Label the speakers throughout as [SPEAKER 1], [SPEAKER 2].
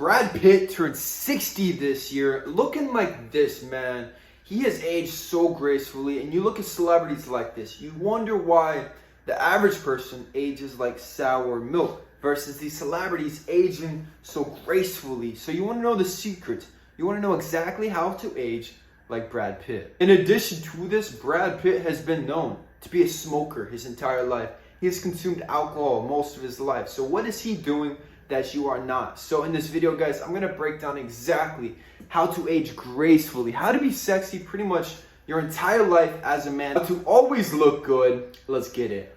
[SPEAKER 1] Brad Pitt turned 60 this year, looking like this, man. He has aged so gracefully, and you look at celebrities like this, you wonder why the average person ages like sour milk versus these celebrities aging so gracefully. So you want to know the secret. You want to know exactly how to age like Brad Pitt. In addition to this, Brad Pitt has been known to be a smoker his entire life. He has consumed alcohol most of his life. So what is he doing that you are not? So in this video, guys, I'm going to break down exactly how to age gracefully, how to be sexy pretty much your entire life as a man, how to always look good. Let's get it.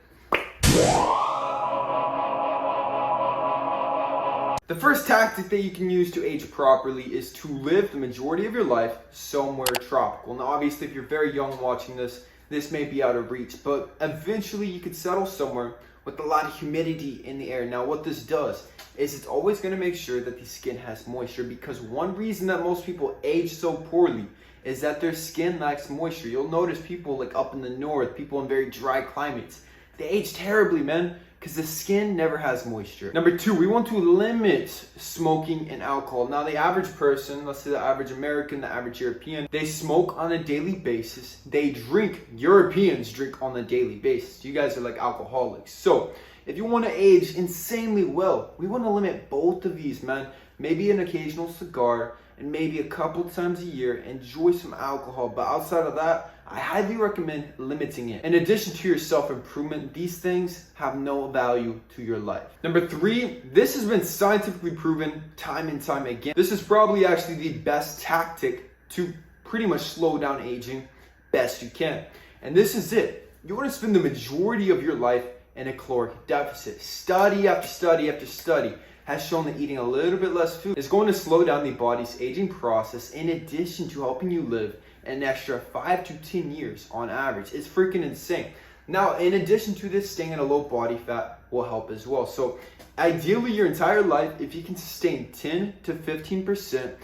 [SPEAKER 1] The first tactic that you can use to age properly is to live the majority of your life somewhere tropical. Now, obviously, if you're very young watching this, this may be out of reach, but eventually you could settle somewhere with a lot of humidity in the air. Now, what this does is it's always going to make sure that the skin has moisture, because one reason that most people age so poorly is that their skin lacks moisture. You'll notice people like up in the north, people in very dry climates, they age terribly, man, because the skin never has moisture. Number two, we want to limit smoking and alcohol. Now, the average person, let's say the average American, the average European, they smoke on a daily basis. They drink, Europeans drink on a daily basis. You guys are like alcoholics. So if you want to age insanely well, we want to limit both of these, man. Maybe an occasional cigar, and maybe a couple times a year, enjoy some alcohol. But outside of that, I highly recommend limiting it. In addition to your self-improvement, these things have no value to your life. Number three, this has been scientifically proven time and time again. This is probably actually the best tactic to pretty much slow down aging best you can. And this is it. You want to spend the majority of your life in a caloric deficit. Study after study after study has shown that eating a little bit less food is going to slow down the body's aging process, in addition to helping you live an extra 5 to 10 years on average. It's freaking insane. Now, in addition to this, staying at a low body fat will help as well. So ideally, your entire life, if you can sustain 10 to 15%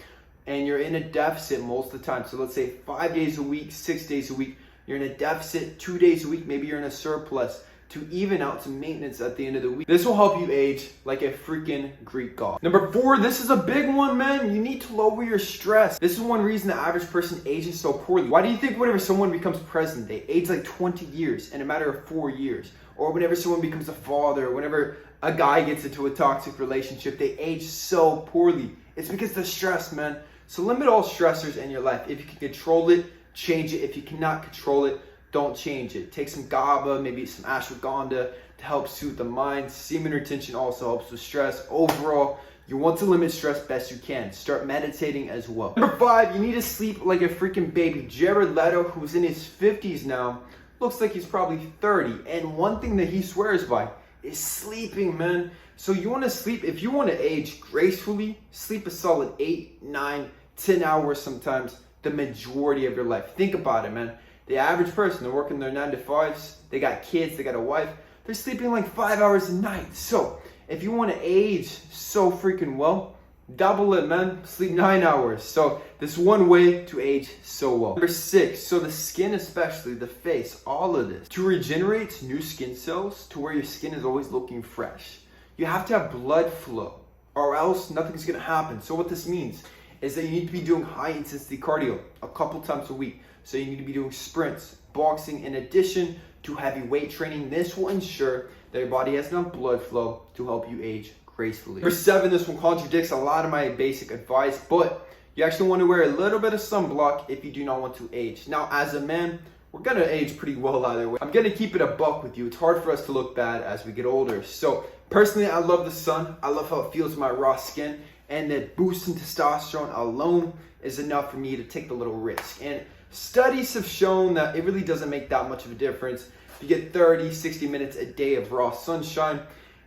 [SPEAKER 1] and you're in a deficit most of the time, so let's say 5 days a week, 6 days a week, you're in a deficit 2 days a week, maybe you're in a surplus, to even out to maintenance at the end of the week. This will help you age like a freaking Greek god. Number four, this is a big one, man. You need to lower your stress. This is one reason the average person ages so poorly. Why do you think whenever someone becomes president, they age like 20 years in a matter of 4 years? Or whenever someone becomes a father, whenever a guy gets into a toxic relationship, they age so poorly. It's because of the stress, man. So limit all stressors in your life. If you can control it, change it. If you cannot control it, don't change it. Take some GABA, maybe some ashwagandha to help soothe the mind. Semen retention also helps with stress. Overall, you want to limit stress best you can. Start meditating as well. Number five, you need to sleep like a freaking baby. Jared Leto, who's in his 50s now, looks like he's probably 30. And one thing that he swears by is sleeping, man. So you want to sleep, if you want to age gracefully, sleep a solid 8, 9, 10 hours sometimes, the majority of your life. Think about it, man. The average person, they're working their 9 to 5s, they got kids, they got a wife, they're sleeping like 5 hours a night. So if you want to age so freaking well, double it, man. Sleep 9 hours. So this one way to age so well. Number six, so the skin, especially the face, all of this, to regenerate new skin cells to where your skin is always looking fresh, you have to have blood flow, or else nothing's going to happen. So what this means is that you need to be doing high intensity cardio a couple times a week. So you need to be doing sprints, boxing, in addition to heavy weight training. This will ensure that your body has enough blood flow to help you age gracefully. Number seven, this one contradicts a lot of my basic advice, but you actually want to wear a little bit of sunblock if you do not want to age. Now, as a man, we're going to age pretty well either way. I'm going to keep it a buck with you. It's hard for us to look bad as we get older. So personally, I love the sun. I love how it feels in my raw skin, and the boost in testosterone alone is enough for me to take the little risk. And studies have shown that it really doesn't make that much of a difference. If you get 30, 60 minutes a day of raw sunshine,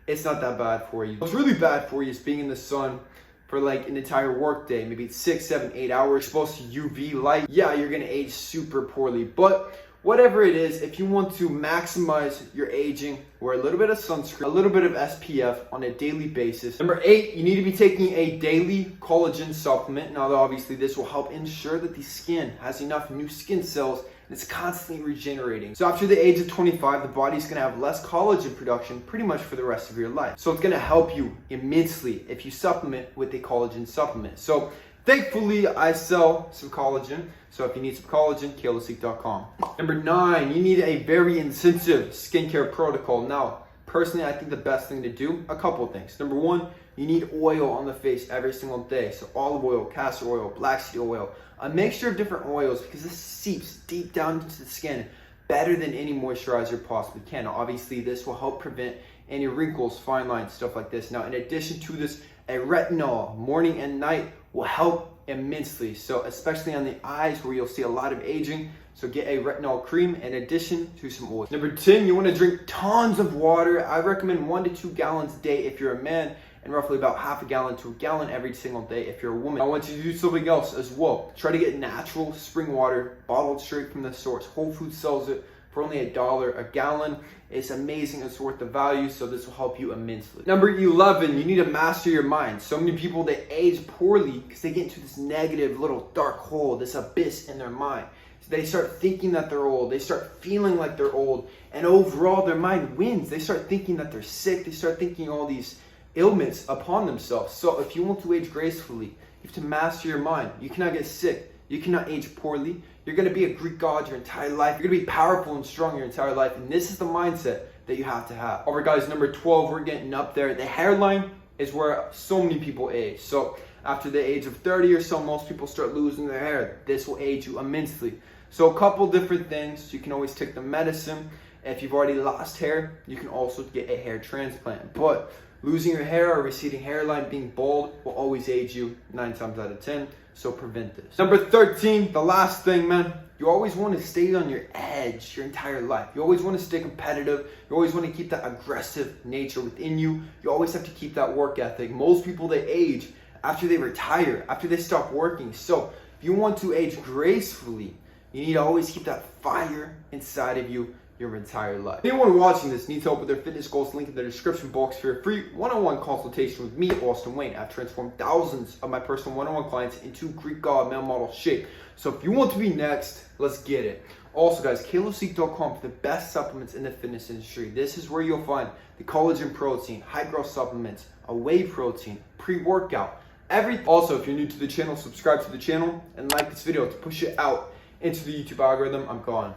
[SPEAKER 1] it's not that bad for you. What's really bad for you is being in the sun for like an entire work day, maybe 6, 7, 8 hours, exposed to UV light. Yeah, you're gonna age super poorly, but whatever it is, if you want to maximize your aging, wear a little bit of sunscreen, a little bit of SPF on a daily basis. Number 8, you need to be taking a daily collagen supplement. Now, obviously, this will help ensure that the skin has enough new skin cells and it's constantly regenerating. So after the age of 25, the body's gonna have less collagen production pretty much for the rest of your life. So it's gonna help you immensely if you supplement with a collagen supplement. So thankfully, I sell some collagen. So if you need some collagen, kalosique.com. Number 9, you need a very intensive skincare protocol. Now, personally, I think the best thing to do, a couple of things. Number 1, you need oil on the face every single day. So olive oil, castor oil, black seed oil, a mixture of different oils, because this seeps deep down into the skin better than any moisturizer possibly can. Now, obviously, this will help prevent any wrinkles, fine lines, stuff like this. Now, in addition to this, a retinol morning and night will help immensely. So especially on the eyes where you'll see a lot of aging. So get a retinol cream in addition to some oil. Number 10, you want to drink tons of water. I recommend 1 to 2 gallons a day if you're a man, and roughly about half a gallon to a gallon every single day if you're a woman. I want you to do something else as well. Try to get natural spring water bottled straight from the source. Whole Foods sells it for only $1 a gallon. It's amazing, it's worth the value, so this will help you immensely. Number 11, you need to master your mind. So many people, they age poorly because they get into this negative little dark hole, this abyss in their mind. So they start thinking that they're old, they start feeling like they're old, and overall their mind wins. They start thinking that they're sick, they start thinking all these ailments upon themselves. So if you want to age gracefully, you have to master your mind. You cannot get sick. You cannot age poorly. You're going to be a Greek god your entire life. You're going to be powerful and strong your entire life. And this is the mindset that you have to have. All right, guys, number 12, we're getting up there. The hairline is where so many people age. So after the age of 30 or so, most people start losing their hair. This will age you immensely. So a couple different things. You can always take the medicine. If you've already lost hair, you can also get a hair transplant. But losing your hair or receding hairline, being bald, will always age you 9 times out of 10. So prevent this. Number 13, the last thing, man. You always want to stay on your edge your entire life. You always want to stay competitive. You always want to keep that aggressive nature within you. You always have to keep that work ethic. Most people, they age after they retire, after they stop working. So if you want to age gracefully, you need to always keep that fire inside of you your entire life. Anyone watching this needs help with their fitness goals, link in the description box for a free one-on-one consultation with me, Austin Wayne. I've transformed thousands of my personal one-on-one clients into Greek god male model shape. So if you want to be next, let's get it. Also, guys, kalosique.com for the best supplements in the fitness industry. This is where you'll find the collagen protein, high growth supplements, a whey protein, pre-workout, everything. Also, if you're new to the channel, subscribe to the channel and like this video to push it out into the YouTube algorithm. I'm gone.